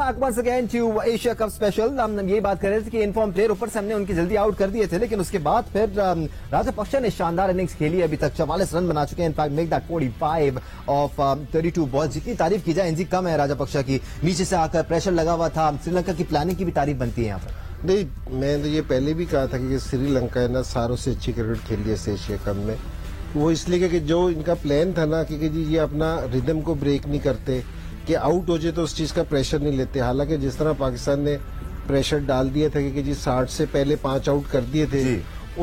back once again to Asia Cup Special. हम ये बात कर रहे थे कि इनफॉर्म प्लेयर ऊपर से हमने उनकी जल्दी आउट कर दिए थे, लेकिन उसके बाद फिर राजापक्षा ने शानदार इनिंग्स खेली। अभी तक 44 रन बना चुके हैं। In fact make that 45 of 32 balls. जितनी तारीफ की जाए इनकी कम है राजापक्षा की। नीचे से आकर प्रेशर लगा हुआ था। श्रीलंका की प्लानिंग की भी तारीफ बनती है यहाँ पर। नहीं, मैं तो ये पहले भी कहा था कि श्रीलंका है ना सारों से अच्छी क्रिकेट खेली है एशिया कप में। वो इसलिए कि जो इनका प्लान था ना कि जी ये अपना रिदम को ब्रेक नहीं करते कि आउट हो जाए तो उस चीज का प्रेशर नहीं लेते। हालांकि जिस तरह पाकिस्तान ने प्रेशर डाल दिया था कि जी 60 से पहले 5 आउट कर दिए थे,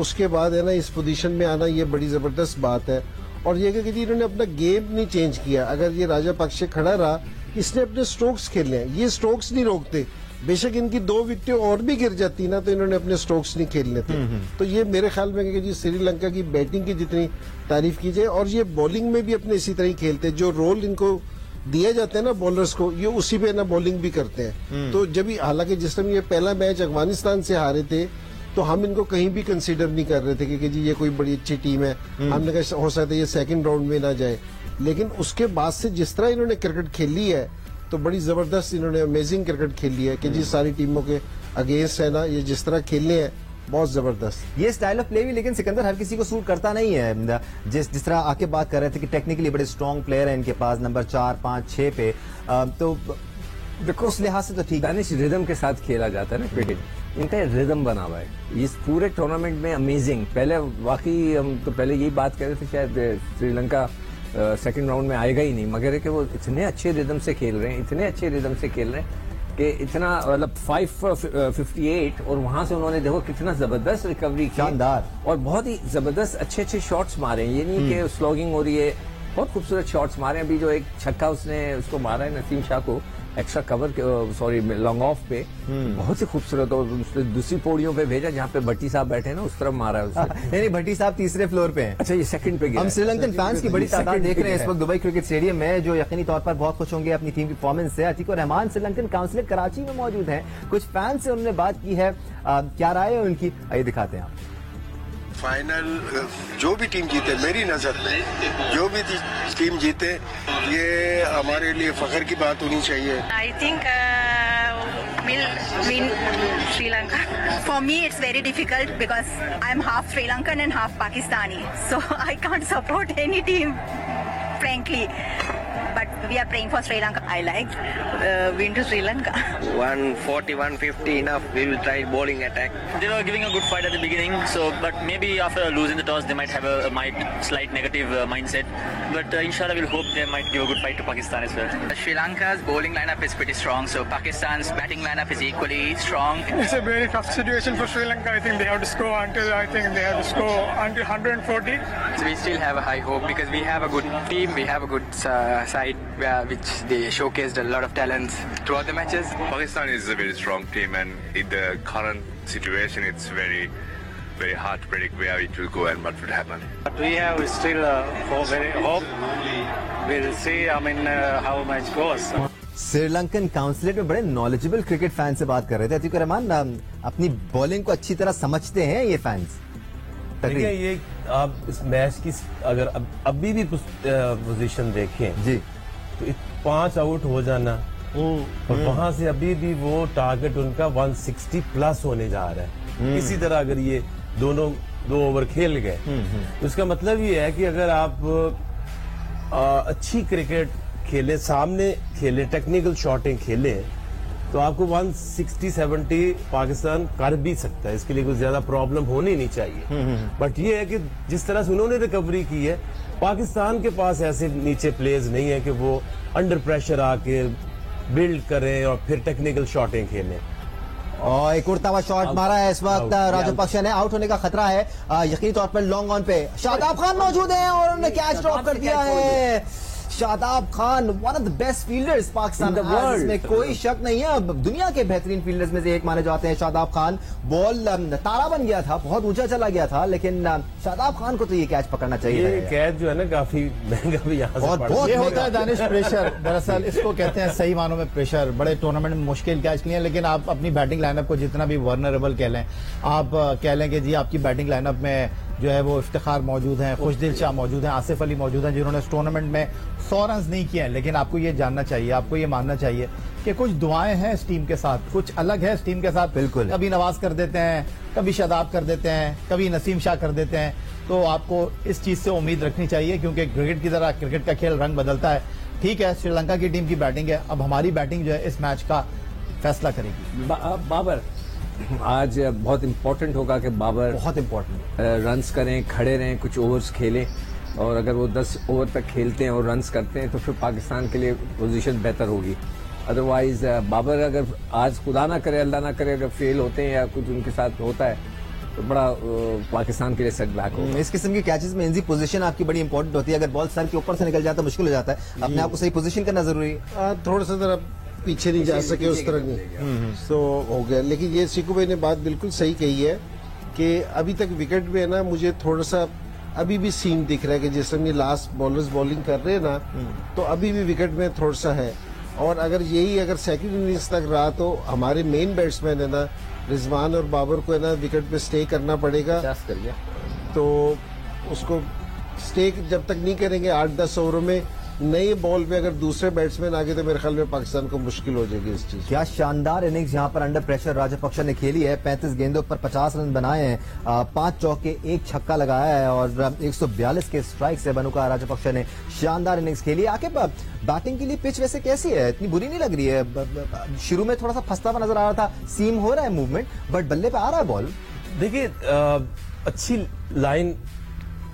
उसके बाद है ना इस पोजीशन में आना ये बड़ी जबरदस्त बात है। और ये कि जी इन्होंने अपना गेम नहीं चेंज किया। अगर ये राजापक्षे खड़ा रहा, इसने अपने स्ट्रोक्स खेलने हैं, ये स्ट्रोक्स नहीं रोकते। बेशक इनकी 2 विकेटें और भी गिर जाती ना तो इन्होंने अपने स्ट्रोक्स नहीं खेलने थे। तो ये मेरे ख्याल में कि जी श्रीलंका की बैटिंग की जितनी तारीफ की जाए, और ये बॉलिंग में भी अपने इसी तरह ही खेलते। जो रोल इनको दिया जाता है ना बॉलर्स को, ये उसी पे ना बॉलिंग भी करते हैं। तो जब हालांकि जिस टाइम ये पहला मैच अफगानिस्तान से हारे थे तो हम इनको कहीं भी कंसीडर नहीं कर रहे थे कि जी ये कोई बड़ी अच्छी टीम है। हमने कहा हो सकता है ये सेकंड राउंड में ना जाए, लेकिन उसके बाद से जिस तरह इन्होंने क्रिकेट खेली है तो बड़ी जबरदस्त इन्होंने अमेजिंग क्रिकेट खेली है कि जी सारी टीमों के अगेंस्ट है ना ये जिस तरह खेले हैं बहुत जबरदस्त। ये स्टाइल ऑफ प्ले भी लेकिन सिकंदर हर किसी को सूट करता नहीं है। जिस तरह आके बात कर रहे थे कि टेक्निकली बड़े स्ट्रॉन्ग प्लेयर है इनके पास नंबर 4, 5, 6 पे, तो उस लिहाज से तो ठीक दानिश रिदम के साथ खेला जाता है ना क्रिकेट। इनका रिदम बना हुआ है इस पूरे टूर्नामेंट में। अमेजिंग। पहले वाकई हम तो पहले यही बात कर रहे थे शायद श्रीलंका सेकंड राउंड में आएगा ही नहीं, मगर कि वो इतने अच्छे रिदम से खेल रहे हैं, इतने अच्छे रिदम से खेल रहे हैं कि इतना मतलब 558 और वहां से उन्होंने देखो कितना जबरदस्त रिकवरी की, शानदार, और बहुत ही जबरदस्त अच्छे अच्छे शॉट्स मारे हैं। ये नहीं कि स्लॉगिंग हो रही है, बहुत खूबसूरत शॉट्स मारे हैं। अभी जो एक छक्का उसने उसको मारा है नसीम शाह को extra cover sorry long off पे, बहुत ही खूबसूरत। और दूसरी पौड़ियों पे भेजा जहाँ पे भट्टी साहब बैठे ना उस तरफ मारा है उसने। नहीं, भट्टी साहब तीसरे फ्लोर पे हैं। अच्छा, ये सेकंड पे गया। हम श्रीलंकन फैंस की बड़ी तादाद देख रहे हैं इस वक्त दुबई क्रिकेट स्टेडियम में, जो यकीनी तौर पर बहुत खुश होंगे अपनी टीम की परफॉर्मेंस से। अतीक रहमान श्रीलंकन काउंसिल कराची में मौजूद हैं। कुछ फैंस से उन्होंने बात की है, क्या राय है उनकी, आइए दिखाते हैं आप। फाइनल जो भी टीम जीते, मेरी नजर में जो भी टीम जीते ये हमारे लिए फख्र की बात होनी चाहिए। I think we'll win Sri Lanka. For me, it's very difficult because I'm half Sri Lankan and half Pakistani, so I can't support any team, frankly. But we are praying for Sri Lanka. I like win to Sri Lanka. 140, 150 enough. We will try bowling attack. They were giving a good fight at the beginning, so but maybe after losing the toss, they might have a slight negative mindset. But inshallah, we'll hope they might give a good fight to Pakistan as well. Sri Lanka's bowling lineup is pretty strong, so Pakistan's batting lineup is equally strong. It's a very tough situation for Sri Lanka. I think they have to score until 140. So we still have a high hope because we have a good team, we have a good side which they showcased a lot of talents throughout the matches. Pakistan is a very strong team, and in the current situation, it's very hard to predict where it will go and what will happen. But we have still very hope. We'll see. How match goes. Sri Lankan consulate में बड़े knowledgeable cricket fan से बात कर रहे थे। अतीक रहमान, अपनी bowling को अच्छी तरह समझते हैं ये फैंस? देखिए, ये आप इस मैच की अगर अभी भी पोजीशन देखें जी, तो 5 आउट हो जाना और वहां से अभी भी वो टारगेट उनका 160 प्लस होने जा रहा है। इसी तरह अगर ये दोनों 2 ओवर खेल गए तो इसका मतलब ये है कि अगर आप अच्छी क्रिकेट खेले, सामने खेले, टेक्निकल शॉटिंग खेले, तो आपको 160-70 पाकिस्तान कर भी सकता है। इसके लिए कुछ ज्यादा प्रॉब्लम होनी नहीं चाहिए। बट ये है कि जिस तरह से उन्होंने रिकवरी की है, पाकिस्तान के पास ऐसे नीचे प्लेयर्स नहीं है कि वो अंडर प्रेशर आके बिल्ड करें और फिर टेक्निकल शॉटिंग खेलें। और एक उड़ता हुआ शॉट मारा है इस वक्त राजापक्षा ने, आउट होने का खतरा है यकीनी तौर पर। लॉन्ग ऑन पे शादाब खान मौजूद है और उन्होंने कैच ड्रॉप कर दिया है। Shadab Khan one of the best fielders Pakistan का, इसमें कोई शक नहीं है। अब दुनिया के बेहतरीन फील्डर्स में से एक माने जाते हैं शादाब खान। बॉल तारा बन गया था, बहुत ऊंचा चला गया था, लेकिन शादाब खान को तो ये कैच पकड़ना चाहिए। ये कैच जो है ना काफी महंगा भी यहाँ और बहुत ये होता है दानिश प्रेशर, दरअसल इसको कहते हैं सही मानों में प्रेशर। बड़े टूर्नामेंट में मुश्किल कैच लिए, लेकिन आप अपनी बैटिंग लाइनअप को जितना भी वर्नरेबल कह लें, आप कह लें कि जी आपकी बैटिंग लाइनअप में जो है वो इफ्तिखार मौजूद हैं, खुशदिल शाह मौजूद हैं, आसिफ अली मौजूद हैं, जिन्होंने इस टूर्नामेंट में 100 रन नहीं किए हैं। लेकिन आपको ये जानना चाहिए, आपको ये मानना चाहिए कि कुछ दुआएं हैं इस टीम के साथ, कुछ अलग है इस टीम के साथ। बिल्कुल, कभी नवाज कर देते हैं, कभी शादाब कर देते हैं, कभी नसीम शाह कर देते हैं। तो आपको इस चीज से उम्मीद रखनी चाहिए, क्योंकि क्रिकेट की तरह क्रिकेट का खेल रंग बदलता है। ठीक है, श्रीलंका की टीम की बैटिंग है, अब हमारी बैटिंग जो है इस मैच का फैसला करेगी। बाबर आज बहुत इंपॉर्टेंट होगा कि बाबर बहुत इंपॉर्टेंट रन्स करें, खड़े रहें, कुछ ओवर्स खेलें, और अगर वो 10 ओवर तक खेलते हैं और रन्स करते हैं तो फिर पाकिस्तान के लिए पोजीशन बेहतर होगी। अदरवाइज बाबर अगर आज खुदा ना करे, अल्लाह ना करे, अगर फेल होते हैं या कुछ उनके साथ होता है तो बड़ा पाकिस्तान के लिए सेटबैक होगा। इस किस्म की कैचेस में इनकी पोजीशन आपकी बड़ी इंपॉर्टेंट होती है। अगर बॉल सर के ऊपर से निकल जाता है मुश्किल हो जाता है, अपने आप को सही पोजीशन करना जरूरी है। थोड़ा सा जरा पीछे नहीं जा सके उस तरह नहीं तो हो गया। लेकिन ये शिकू भाई ने बात बिल्कुल सही कही है कि अभी तक विकेट में है ना, मुझे थोड़ा सा अभी भी सीन दिख रहा है कि जैसे ये लास्ट बॉलर्स बॉलिंग कर रहे हैं ना, तो अभी भी विकेट में थोड़ा सा है। और अगर यही अगर सेकंड इनिंग्स तक रहा तो हमारे मेन बैट्समैन है ना रिजवान और बाबर को है ना विकेट पे स्टे करना पड़ेगा। तो उसको स्टे जब तक नहीं करेंगे 8-10 ओवरों में नए बॉल पे अगर दूसरे बैट्समैन आगे तो मेरे ख्याल में पाकिस्तान को मुश्किल हो जाएगी इस चीज। क्या शानदार इनिंग्स यहाँ पर अंडर प्रेशर राजपक्षा ने खेली है। 35 गेंदों पर 50 रन बनाए हैं, 5 चौके 1 छक्का लगाया है और 142 के स्ट्राइक से बनुका राजपक्षा ने शानदार इनिंग्स खेली है। आके बैटिंग के लिए पिच वैसे कैसी है, इतनी बुरी नहीं लग रही है? शुरू में थोड़ा सा फंसता हुआ नजर आ रहा था, सीम हो रहा है मूवमेंट, बट बल्ले पे आ रहा है बॉल। देखिए अच्छी लाइन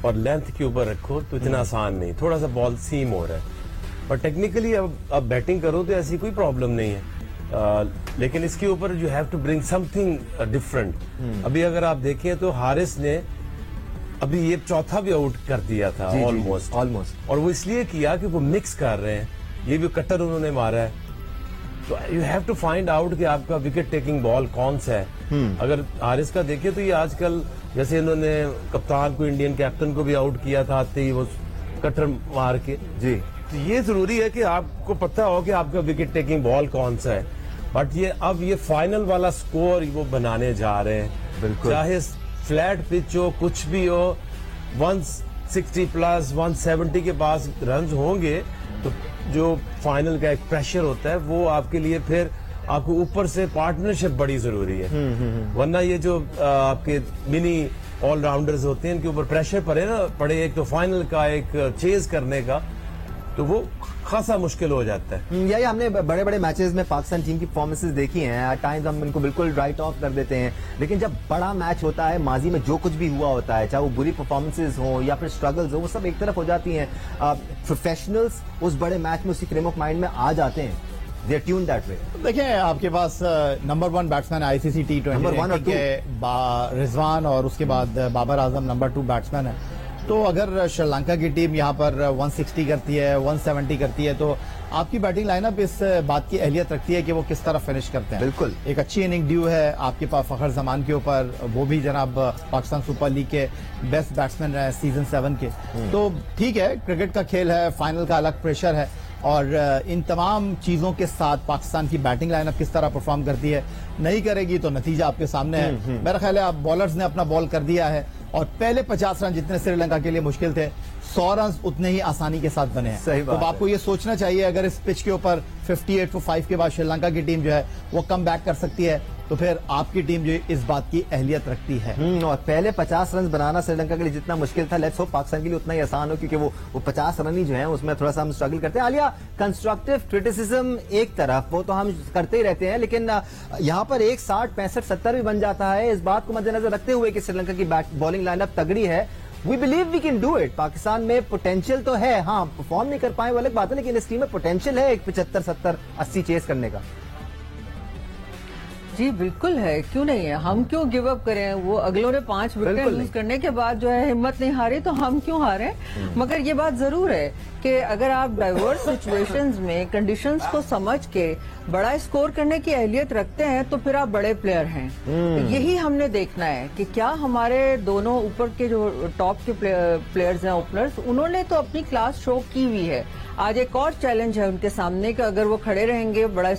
और लेंथ के ऊपर रखो तो इतना आसान नहीं, थोड़ा सा बॉल सीम हो रहा है। पर टेक्निकली अब बैटिंग करो तो ऐसी कोई प्रॉब्लम नहीं है, लेकिन इसके ऊपर you have to bring something different. अभी अगर आप देखें तो हारिस ने अभी ये चौथा भी आउट कर दिया था ऑलमोस्ट, और वो इसलिए किया कि वो मिक्स कर रहे हैं, ये भी कटर उन्होंने मारा है। तो you have to find out कि आपका विकेट टेकिंग बॉल कौन सा है। अगर हारिस का देखें तो ये आजकल जैसे इन्होंने कप्तान को, इंडियन कैप्टन को भी आउट किया था आते ही वो कटर मार के जी। तो ये जरूरी है कि आपको पता हो कि आपका विकेट टेकिंग बॉल कौन सा है। बट ये अब ये फाइनल वाला स्कोर वो बनाने जा रहे हैं, बिल्कुल चाहे फ्लैट पिच हो, कुछ भी हो, 160 प्लस 170 के पास रन होंगे तो जो फाइनल का एक प्रेशर होता है वो आपके लिए फिर आपको ऊपर से पार्टनरशिप बड़ी जरूरी है। वरना ये जो आपके मिनी ऑलराउंडर्स होते हैं इनके ऊपर प्रेशर पड़े एक तो फाइनल का, एक चेज करने का, तो वो खासा मुश्किल हो जाता है। यही हमने बड़े बड़े मैचेस में पाकिस्तान टीम की परफॉर्मेंसेस देखी हैं। एट टाइम्स हम इनको बिल्कुल राइट ऑफ कर देते हैं, लेकिन जब बड़ा मैच होता है, माजी में जो कुछ भी हुआ होता है, चाहे वो बुरी परफॉर्मेंसेस हो या फिर स्ट्रगल्स हो, वो सब एक तरफ हो जाती हैं। प्रोफेशनल्स उस बड़े मैच में उसी फ्रेम ऑफ माइंड में आ जाते हैं। They are tuned that way. देखिए आपके पास number 1 batsman ICC T20 number 1 और 2 रिजवान, और उसके बाद बाबर आजम नंबर 2 बैट्समैन है। तो अगर श्रीलंका की टीम यहाँ पर 160 करती है, 170 करती है, तो आपकी बैटिंग लाइनअप इस बात की अहलियत रखती है कि वो किस तरह फिनिश करते हैं। बिल्कुल एक अच्छी इनिंग ड्यू है आपके पास फखर जमान के ऊपर, वो भी जनाब पाकिस्तान सुपर लीग के बेस्ट बैट्समैन रहे सीजन 7 के। तो ठीक है, क्रिकेट का खेल है, फाइनल का अलग प्रेशर है, और इन तमाम चीजों के साथ पाकिस्तान की बैटिंग लाइनअप किस तरह परफॉर्म करती है, नहीं करेगी तो नतीजा आपके सामने है। मेरा ख्याल है आप बॉलर्स ने अपना बॉल कर दिया है, और पहले 50 रन जितने श्रीलंका के लिए मुश्किल थे, 100 रन उतने ही आसानी के साथ बने हैं। सही बात तो आपको ये सोचना चाहिए अगर इस पिच के ऊपर 58 for 5 के बाद श्रीलंका की टीम जो है वो कम बैक कर सकती है, तो फिर आपकी टीम जो इस बात की अहलियत रखती है। और पहले 50 रन बनाना श्रीलंका के लिए जितना मुश्किल था, लेट्स होप पाकिस्तान के लिए उतना ही आसान हो, क्योंकि वो 50 रन ही जो है उसमें थोड़ा सा हम स्ट्रगल करते हैं। आलिया, कंस्ट्रक्टिव क्रिटिसिज्म एक तरफ, वो तो हम करते ही रहते हैं, लेकिन यहाँ पर एक 60, 65, 70 भी बन जाता है। इस बात को मद्देनजर रखते हुए कि श्रीलंका की बॉलिंग लाइनअप तगड़ी है, we believe we can do it. Pakistan में पोटेंशियल तो है, हाँ परफॉर्म नहीं कर पाए वो अलग बात है, लेकिन इस टीम में पोटेंशियल है एक 75, 70, 80 चेस करने का। जी बिल्कुल है, क्यों नहीं है, हम क्यों गिव अप करें। वो अगलों ने 5 विकेट लूज करने के बाद जो है हिम्मत नहीं हारी, तो हम क्यों हारे। मगर ये बात जरूर है कि अगर आप डाइवर्स सिचुएशंस में कंडीशंस को समझ के बड़ा स्कोर करने की अहलियत रखते हैं, तो फिर आप बड़े प्लेयर हैं। यही हमने देखना है कि क्या हमारे दोनों ऊपर के जो टॉप के प्लेयर्स हैं, ओपनर्स, उन्होंने तो अपनी क्लास शो की हुई है। आज एक और चैलेंज है उनके सामने कि अगर वो खड़े रहेंगे, बड़ा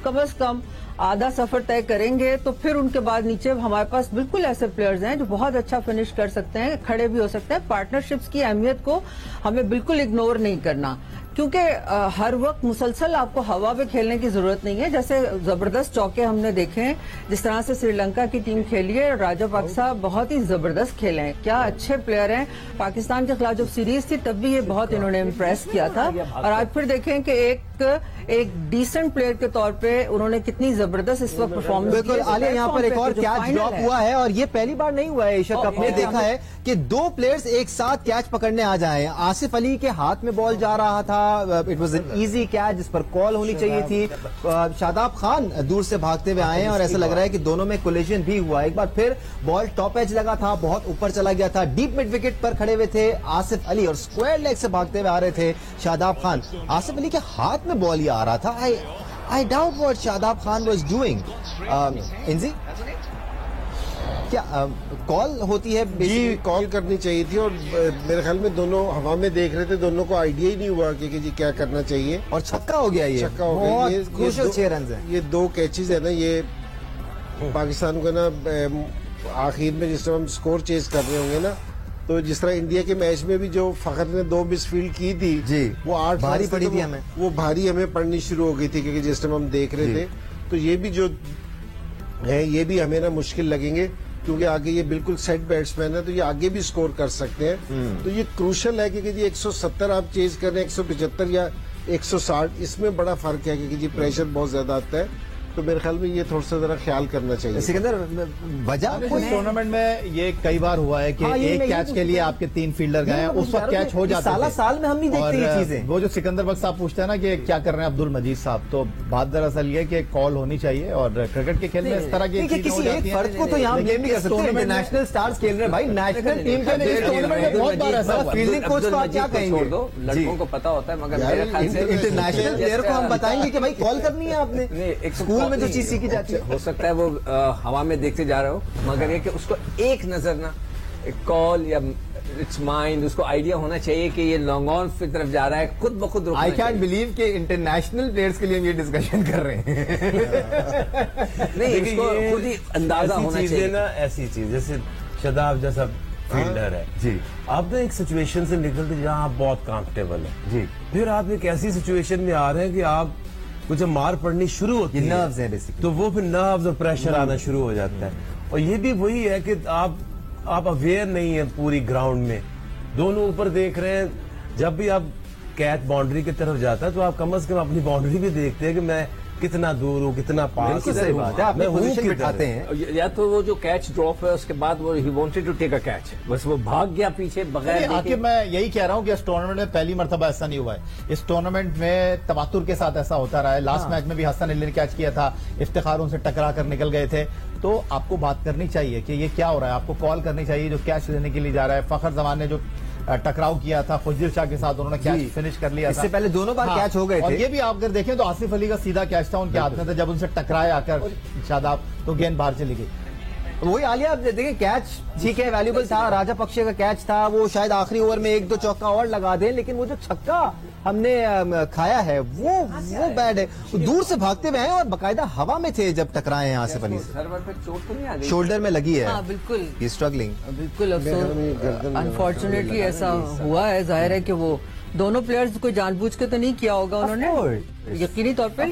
कम से कम आधा सफर तय करेंगे, तो फिर उनके बाद नीचे हमारे पास बिल्कुल ऐसे प्लेयर्स हैं जो बहुत अच्छा फिनिश कर सकते हैं, खड़े भी हो सकते हैं। पार्टनरशिप्स की अहमियत को हमें बिल्कुल इग्नोर नहीं करना, क्योंकि हर वक्त मुसलसल आपको हवा पे खेलने की जरूरत नहीं है। जैसे जबरदस्त चौके हमने देखे हैं, जिस तरह से श्रीलंका की टीम खेली है, राजापक्सा बहुत ही जबरदस्त खेले हैं, क्या अच्छे प्लेयर हैं। पाकिस्तान के खिलाफ जब सीरीज थी तब भी ये बहुत इन्होंने इम्प्रेस किया था, और आज फिर देखें कि एक डिसेंट प्लेयर के तौर पे उन्होंने कितनी जबरदस्त इस वक्त परफॉर्मेंस। बिल्कुल आलिया, यहाँ पर एक और कैच ड्रॉप हुआ है, और ये पहली बार नहीं हुआ है एशिया कप में। देखा है कि दो प्लेयर्स एक साथ कैच पकड़ने आ जाए। आसिफ अली के हाथ में बॉल जा रहा था, it was an easy catch जिस पर कॉल होनी चाहिए थी। शादाब खान दूर से भागते हुए आए हैं, और ऐसा लग रहा है कि दोनों में कोलिजन भी हुआ। एक बार फिर बॉल टॉप एज लगा था, बहुत ऊपर चला गया था, डीप मिड विकेट पर खड़े हुए थे आसिफ अली, और स्क्वायर लेग से भागते हुए आ रहे थे शादाब खान। आसिफ अली के हाथ में बॉल आ रहा था। I doubt what Shadab Khan was doing. इंजी, क्या कॉल होती है? जी, कॉल करनी चाहिए थी, और मेरे ख्याल में दोनों हवा में देख रहे थे, दोनों को आइडिया ही नहीं हुआ कि जी क्या करना चाहिए, और छक्का हो गया। ये छक्का हो गया। ये क्रूशियल 6 रन है। ये 2 कैचेज है ना, ये पाकिस्तान को ना आखिर में जिस तरह हम स्कोर चेज कर रहे होंगे ना, तो जिस तरह इंडिया के मैच में भी जो फखर ने 2 मिसफील्ड की थी जी, वो 8 भारी पड़ी थी हमें, वो भारी हमें पड़नी शुरू हो गई थी, क्योंकि जिस टाइम हम देख रहे थे। तो ये भी जो है, ये भी हमें ना मुश्किल लगेंगे, क्योंकि आगे ये बिल्कुल सेट बैट्समैन है, तो ये आगे भी स्कोर कर सकते हैं। तो ये क्रूशल है, क्योंकि जी 170 आप चेज कर रहे हैं, 175 या 160, इसमें बड़ा फर्क है, क्योंकि जी प्रेशर बहुत ज्यादा आता है। तो मेरे ख्याल में ये थोड़ा सा जरा ख्याल करना चाहिए। सिकंदर, वजह टूर्नामेंट में ये कई बार हुआ है कि एक कैच के लिए आपके 3 फील्डर गए हैं, उस वक्त कैच हो जाता है। साल में हम नहीं देखते ये चीजें। वो जो सिकंदर बख्श साहब पूछते हैं ना कि क्या कर रहे हैं अब्दुल मजीद साहब, तो बात दरअसल ये कि कॉल होनी चाहिए, और क्रिकेट के खेल में इस तरह की किसी एक फर्द को तो यहाँ ब्लेम नहीं कर सकते। इंटरनेशनल स्टार्स खेल रहे हैं भाई, नेशनल टीम के लिए बहुत बार ऐसा फील्डिंग कोच को आप क्या कहेंगे? छोड़ दो, लड़कों को पता होता है, मगर मेरे ख्याल से इंटरनेशनल प्लेयर को हम बताएंगे कि भाई कॉल करनी है आपने। स्कूल में जो चीज सीखी जाती है, हो सकता है वो हवा में देखते जा रहे हो, मगर ये कि उसको एक नजर ना, कॉल या इट्स माइंड, उसको आइडिया होना चाहिए कि ये लॉन्ग ऑन की तरफ जा रहा है, खुद ब खुद। आई कैंट बिलीव कि इंटरनेशनल प्लेयर्स के लिए हम ये डिस्कशन कर रहे हैं। नहीं, इसको खुद ही अंदाजा होना चाहिए ना। ऐसी चीज जैसे शादाब जैसा फील्डर है जी, आप ना एक सिचुएशन से निकलते जहां आप बहुत कंफर्टेबल है जी, फिर आप एक ऐसी सिचुएशन में आ रहे हैं कि आप कुछ मार पड़नी शुरू होती है, नर्व्स है बेसिकली, तो वो फिर नर्व्स और प्रेशर आना शुरू हो जाता है। और ये भी वही है कि आप अवेयर नहीं है पूरी ग्राउंड में, दोनों ऊपर देख रहे हैं। जब भी आप कैच बाउंड्री की तरफ जाता है तो आप कम से कम अपनी बाउंड्री भी देखते हैं कि मैं कितना दूर हूँ, कितना पास। सही बात है, आप पोजीशन बिठाते हैं। या तो वो जो कैच ड्रॉप है उसके बाद वो ही wanted to take a catch, बस वो भाग गया पीछे बगैर देखे। मैं यही कह रहा हूँ कि इस टूर्नामेंट में पहली मर्तबा ऐसा नहीं हुआ है। इस टूर्नामेंट में तवातुर के साथ ऐसा होता रहा है। लास्ट मैच में भी हसन अली ने कैच किया था, इफ्तिखार उनसे टकरा कर निकल गए थे। तो आपको बात करनी चाहिए कि ये क्या हो रहा है, आपको कॉल करनी चाहिए जो कैच लेने के लिए जा रहा है। फखर जमान ने जो टकराव किया था फुजल शाह के साथ, उन्होंने कैच फिनिश कर लिया था। इससे पहले दोनों बार कैच हो गए थे। और ये भी आप अगर देखें तो आसिफ अली का सीधा कैच था उनके हाथ में था, जब उनसे टकराए आकर शादाब, तो गेंद बाहर चली गई। वही आलिया, आप देखिए कैच ठीक है, वैल्यूबल था, राजापक्षे का कैच था, वो शायद आखिरी ओवर में 1-2 चौका और लगा दें, लेकिन वो जो छक्का हमने खाया है वो बैड है। वो दूर से भागते हुए हैं और बाकायदा हवा में थे जब टकराए हैं आसिफ अली से। सर्वर पे चोट तो नहीं आ गई? शोल्डर में लगी है। हाँ, बिल्कुल, ही स्ट्रगलिंग। बिल्कुल, अनफॉर्चुनेटली ऐसा हुआ है। जाहिर है कि वो दोनों प्लेयर्स को जानबूझ के तो नहीं किया होगा उन्होंने, यकीनी तौर पे।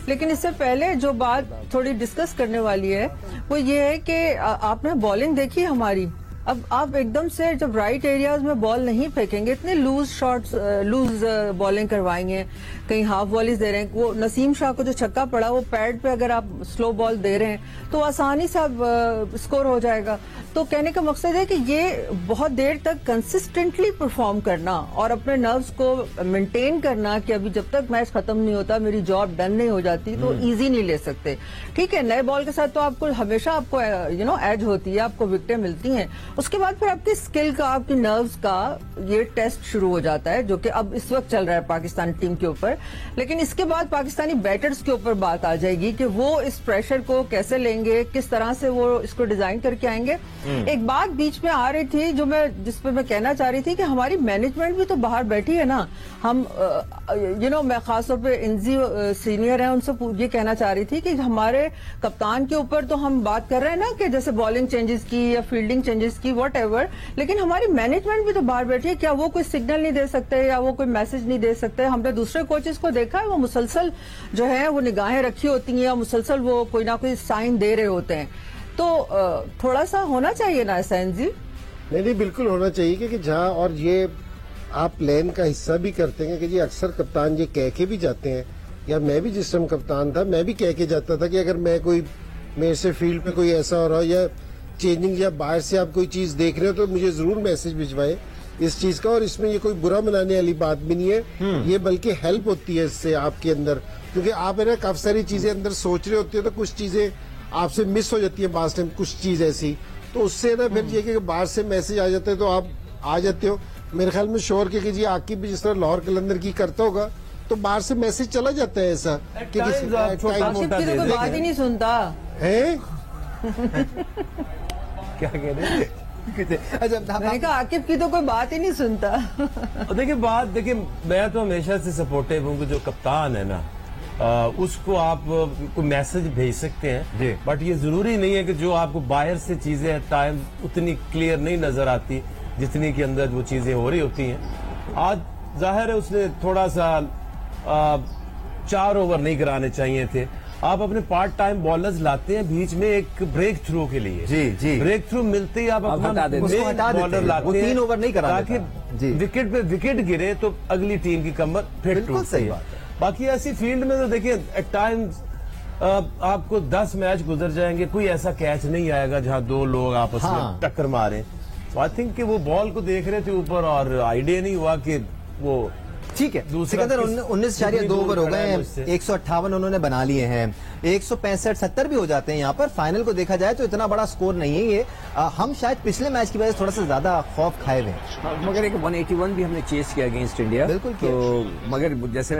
लेकिन इससे पहले जो बात थोड़ी डिस्कस करने वाली है वो ये है कि आपने बॉलिंग देखी हमारी। अब आप एकदम से जब राइट एरियाज में बॉल नहीं फेंकेंगे, इतने लूज शॉट्स, लूज बॉलिंग करवाएंगे, कहीं हाफ वॉलीज दे रहे हैं। वो नसीम शाह को जो छक्का पड़ा, वो पैड पे अगर आप स्लो बॉल दे रहे हैं तो आसानी से आप स्कोर हो जाएगा। तो कहने का मकसद है कि ये बहुत देर तक कंसिस्टेंटली परफॉर्म करना और अपने नर्व्स को मेंटेन करना कि अभी जब तक मैच खत्म नहीं होता, मेरी जॉब डन नहीं हो जाती, तो इजी नहीं ले सकते। ठीक है, नए बॉल के साथ तो आपको हमेशा आपको एज होती है, आपको विकेटें मिलती हैं, उसके बाद फिर आपकी स्किल का, आपकी नर्व्स का ये टेस्ट शुरू हो जाता है, जो कि अब इस वक्त चल रहा है पाकिस्तानी टीम के ऊपर। लेकिन इसके बाद पाकिस्तानी बैटर्स के ऊपर बात आ जाएगी कि वो इस प्रेशर को कैसे लेंगे, किस तरह से वो इसको डिजाइन करके आएंगे। एक बात बीच में आ रही थी जिस पे मैं कहना चाह रही थी कि हमारी मैनेजमेंट भी तो बाहर बैठी है ना। हम मैं खासतौर पे इंजी सीनियर है, उनसे ये कहना चाह रही थी कि हमारे कप्तान के ऊपर तो हम बात कर रहे हैं ना कि जैसे बॉलिंग चेंजेस की या फील्डिंग चेंजेस की, वॉट एवर, लेकिन हमारी मैनेजमेंट भी तो बाहर बैठी है। क्या वो कोई सिग्नल नहीं दे सकते या वो कोई मैसेज नहीं दे सकते? हमने दूसरे कोचेस को देखा है, वो मुसलसल जो है वो निगाहें रखी होती हैं या मुसलसल वो कोई ना कोई साइन दे रहे होते हैं। तो थोड़ा सा होना चाहिए ना ऐसा जी? नहीं, बिल्कुल होना चाहिए, क्योंकि जहाँ और ये आप प्लान का हिस्सा भी करते हैं कि जी अक्सर कप्तान ये कह के भी जाते हैं, या मैं भी जिस टाइम कप्तान था मैं भी कह के जाता था कि अगर मेरे से फील्ड पे कोई ऐसा हो रहा हो या चेंजिंग या बाहर से आप कोई चीज देख रहे हो तो मुझे जरूर मैसेज भिजवाएं इस चीज का। और इसमें ये कोई बुरा मनाने वाली बात भी नहीं है, ये बल्कि हेल्प होती है इससे आपके अंदर, क्योंकि आप है ना काफी सारी चीजें अंदर सोच रहे होते हो तो कुछ चीजें आपसे मिस हो जाती है बास टाइम, कुछ चीज ऐसी, तो उससे ना फिर ये कि बाहर से मैसेज आ जाते हैं तो आप आ जाते हो। मेरे ख्याल में शोर के जी आकिब भी जिस तरह लाहौर कलंदर की करता होगा तो बाहर से मैसेज चला जाता है ऐसा कि कोई बात ही नहीं सुनता है। क्या कह रहे हैं? अच्छा, मैंने कहा आकिब की तो कोई बात ही नहीं सुनता। देखिए मैं तो हमेशा से सपोर्टिव हूँ कि जो कप्तान है ना उसको आप कोई मैसेज भेज सकते हैं, बट ये जरूरी नहीं है कि जो आपको बाहर से चीजें टाइम उतनी क्लियर नहीं नजर आती जितनी के अंदर वो चीजें हो रही होती हैं। आज जाहिर है उसने थोड़ा सा 4 ओवर नहीं कराने चाहिए थे। आप अपने पार्ट टाइम बॉलर्स लाते हैं बीच में एक ब्रेक थ्रू के लिए, जी ब्रेक थ्रू मिलते ही आप अपना बॉलर लाते हैं 3 ओवर नहीं कराना ताकि विकेट पे विकेट गिरे तो अगली टीम की कमर फिर टूटती है। बाकी ऐसी फील्ड में तो देखिए एट टाइम्स आपको 10 मैच गुजर जाएंगे, कोई ऐसा कैच नहीं आएगा जहां 2 लोग आपस में टक्कर मारे। आई थिंक कि वो बॉल को देख रहे थे ऊपर और आइडिया नहीं हुआ कि वो ठीक है। दूसरे 19.2 ओवर हो गए हैं, 158 उन्होंने बना लिए हैं, 165-70 भी हो जाते हैं यहाँ पर। फाइनल को देखा जाए तो इतना बड़ा स्कोर नहीं है ये। हम शायद पिछले मैच की वजह से थोड़ा सा ज्यादा खौफ खाए हुए हैं, मगर एक 181 भी हमने चेस किया अगेंस्ट इंडिया, बिल्कुल। तो मगर जैसे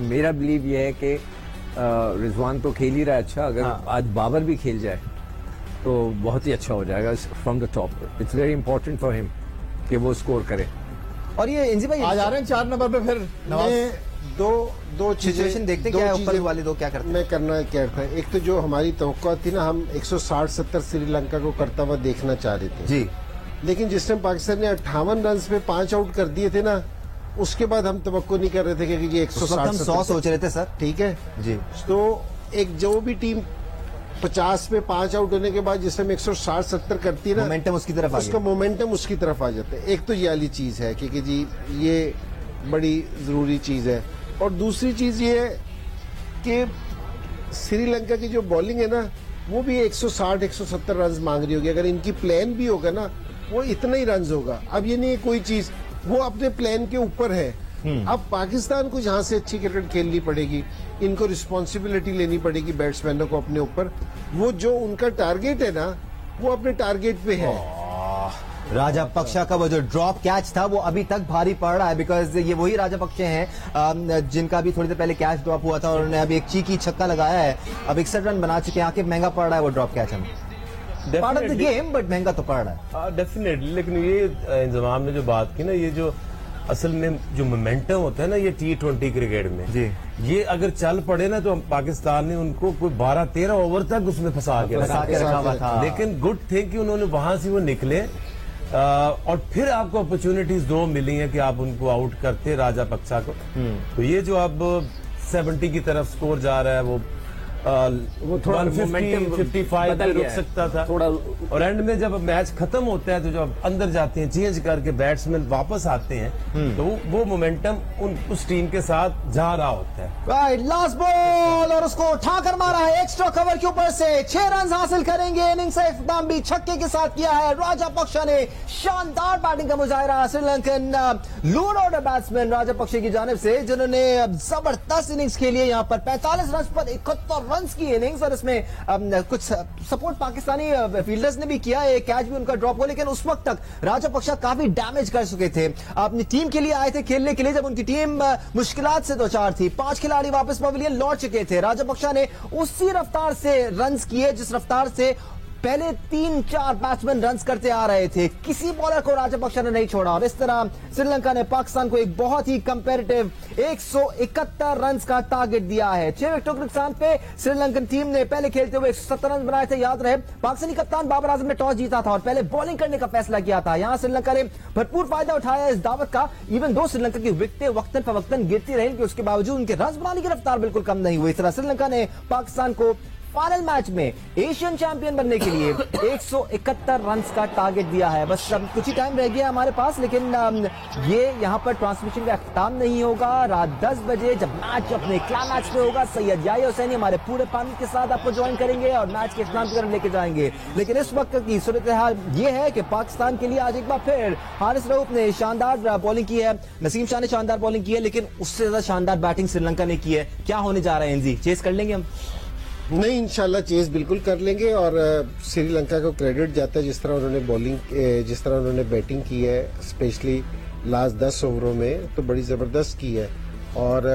मेरा बिलीव ये है कि रिजवान तो खेल ही रहा है अच्छा, अगर आज बाबर भी खेल जाए तो बहुत ही अच्छा हो जाएगा from the top. It's very important for him कि वो स्कोर करे। और ये इंजी भाई आ जा रहे हैं 4 नंबर पे फिर दो सिचुएशन देखते क्या है, ऊपर वाले दो क्या करते हैं। मैं करना क्या था, एक तो जो हमारी तवक्को थी ना, हम 160-70 श्रीलंका को करता हुआ देखना चाह रहे थे जी, लेकिन जिस टाइम पाकिस्तान ने 58 रन पे 5 आउट कर दिए थे ना, उसके बाद हम तवक्को नहीं कर रहे थे कि ये 160 सोच रहे थे सर, ठीक है जी। तो एक जो भी टीम 50 पे 5 आउट होने के बाद जिस टाइम 160-70 करती है ना, मोमेंटम उसकी तरफ उसका मोमेंटम उसकी तरफ आ जाता है। एक तो ये वाली चीज है कि जी ये बड़ी जरूरी चीज है। और दूसरी चीज ये है कि श्रीलंका की जो बॉलिंग है ना, वो भी 160-170 रन मांग रही होगी। अगर इनकी प्लान भी होगा ना, वो इतना ही रन होगा। अब ये नहीं है कोई चीज, वो अपने प्लान के ऊपर है। अब पाकिस्तान को जहां से अच्छी क्रिकेट खेलनी पड़ेगी, इनको रिस्पॉन्सिबिलिटी लेनी पड़ेगी बैट्समैनों को अपने ऊपर। वो जो उनका टारगेट है ना, वो अपने टारगेट पे है। राजापक्षा का वो जो ड्रॉप कैच था वो अभी तक भारी पड़ रहा है, बिकॉज ये वही राजापक्षे हैं जिनका भी थोड़ी देर पहले कैच ड्रॉप हुआ था और उन्होंने अभी एक चीकी छक्का लगाया है। अब 61 रन बना चुके हैं, आके महंगा पड़ रहा है वो ड्रॉप कैच हमें। Part of the game, but महंगा तो पड़ रहा है डेफिनेटली। लेकिन ये इंतजाम ने जो बात की ना, ये जो असल में जो मोमेंटम होता है ना ये T20 क्रिकेट में जी, ये अगर चल पड़े ना तो पाकिस्तान ने उनको कोई 12-13 ओवर तक उसमें फंसा के रखा हुआ था। लेकिन गुड थिंग कि उन्होंने वहां से वो निकले और फिर आपको अपॉर्चुनिटीज 2 मिली हैं कि आप उनको आउट करते राजापक्षा को। तो ये जो अब 70 की तरफ स्कोर जा रहा है वो थोड़ा 55 पे रुक सकता था थोड़ा। और एंड में जब मैच खत्म होता है तो जब अंदर जाते हैं चेंज करके बैट्समैन वापस आते हैं तो वो मोमेंटम उस टीम के साथ जा रहा होता है। राइट, लास्ट बॉल और उसको उठाकर मारा है एक्स्ट्रा कवर के ऊपर से। 6 रन हासिल करेंगे। इनिंग्स का इख्तिताम भी छक्के के साथ किया है राजापक्षा ने। शानदार बैटिंग का मुजाहिरा Sri Lankan lower order batsman Rajapaksa की जानिब से, जिन्होंने जबरदस्त इनिंग्स खेली है। यहाँ पर 45 रन पर 71 रन की इनिंग्स और इसमें कुछ सपोर्ट पाकिस्तानी फील्डर्स ने भी किया, एक कैच भी उनका ड्रॉप हो, लेकिन उस वक्त तक राजपक्षा काफी डैमेज कर चुके थे। अपनी टीम के लिए आए थे खेलने के लिए जब उनकी टीम मुश्किलात से दो चार थी। 5 खिलाड़ी वापस पवेलियन लौट चुके थे। राजपक्षा ने उसी रफ्तार से रन किए जिस रफ्तार से पहले 3-4 बैट्समैन रन्स करते आ रहे थे। किसी बॉलर को राजपक्षा ने नहीं छोड़ा और इस तरह श्रीलंका ने पाकिस्तान को एक बहुत ही कंपैरेटिव 171 रन्स का टारगेट दिया है। 6 विकेटों के नुकसान पे श्रीलंकन टीम ने पहले खेलते हुए 170 रन बनाए थे। याद रहे पाकिस्तानी कप्तान बाबर आजम ने टॉस जीता था और पहले बॉलिंग करने का फैसला किया था। यहां श्रीलंका ने भरपूर फायदा उठाया इस दावत का। इवन दो श्रीलंका की विकेटें वक्तन फवक्तन गिरती रही, उसके बावजूद उनके रन बनाने की रफ्तार बिल्कुल कम नहीं हुई। इस तरह श्रीलंका ने पाकिस्तान को फाइनल मैच में एशियन चैंपियन बनने के लिए 171 रन का टारगेट दिया है। बस अब कुछ ही टाइम रह गया हमारे पास, लेकिन ये यहाँ पर ट्रांसमिशन का अख्ताम नहीं होगा। रात 10 बजे जब मैच अपने क्लाइमैक्स पे होगा, सैयद याहिया हुसैनी हमारे पूरे पैनल के साथ आपको ज्वाइन करेंगे और मैच के इख्तिताम की तरफ लेके जाएंगे। लेकिन इस वक्त की सूरत हाल ये है कि पाकिस्तान के लिए आज एक बार फिर हारिस रऊफ ने शानदार बॉलिंग की है, नसीम शाह ने शानदार बॉलिंग की है, लेकिन उससे ज्यादा शानदार बैटिंग श्रीलंका ने की है। क्या होने जा रहा है एनजी, चेस कर लेंगे हम? नहीं, इंशाल्लाह चेस बिल्कुल कर लेंगे और श्रीलंका को क्रेडिट जाता है जिस तरह उन्होंने बॉलिंग, जिस तरह उन्होंने बैटिंग की है, स्पेशली लास्ट 10 ओवरों में तो बड़ी जबरदस्त की है। और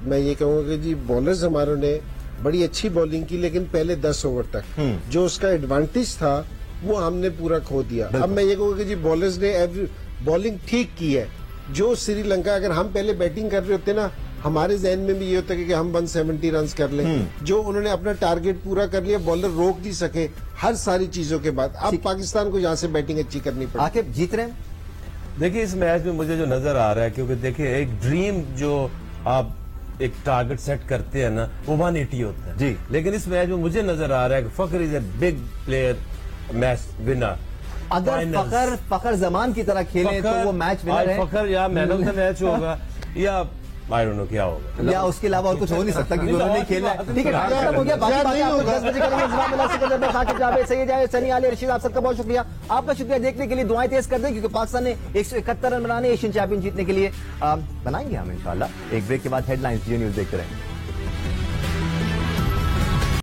मैं ये कहूँगा कि जी बॉलर्स हमारों ने बड़ी अच्छी बॉलिंग की, लेकिन पहले 10 ओवर तक जो उसका एडवांटेज था वो हमने पूरा खो दिया। अब मैं ये कहूँगा कि जी बॉलर्स ने बॉलिंग ठीक की है। जो श्रीलंका, अगर हम पहले बैटिंग कर रहे होते ना, हमारे जहन में भी ये होता है कि हम 170 रन कर लें। जो उन्होंने अपना टारगेट पूरा कर लिया, बॉलर रोक नहीं सके हर सारी चीजों के बाद। अब पाकिस्तान को यहाँ से बैटिंग अच्छी करनी पड़ी। आके जीत रहे हैं। देखिए इस मैच में मुझे जो नजर आ रहा है, क्योंकि देखिए एक ड्रीम जो आप एक टारगेट सेट करते हैं ना, वो 180 होता है जी। लेकिन इस मैच में मुझे नजर आ रहा है कि Fakhar is a big player, match winner. अगर फखर जमान की तरह खेले तो वो मैच विनर है। फखर या मैन ऑफ द मैच होगा या आई डोंट नो क्या होगा, या उसके अलावा और कुछ हो नहीं सकता क्योंकि उन्होंने खेला है। ठीक है, खत्म हो गया। बाकी बातें आपको 10 बजे करेंगे। सही जाए सनी आले रशीद, आप सबका बहुत शुक्रिया। आपका शुक्रिया देखने के लिए। दुआएं तेज कर दें क्योंकि पाकिस्तान ने 171 रन बनाने एशियन चैंपियन जीतने के लिए बनाएंगे हम इंशाल्लाह। एक ब्रेक के बाद हेडलाइंस जियो न्यूज देखते रहेंगे।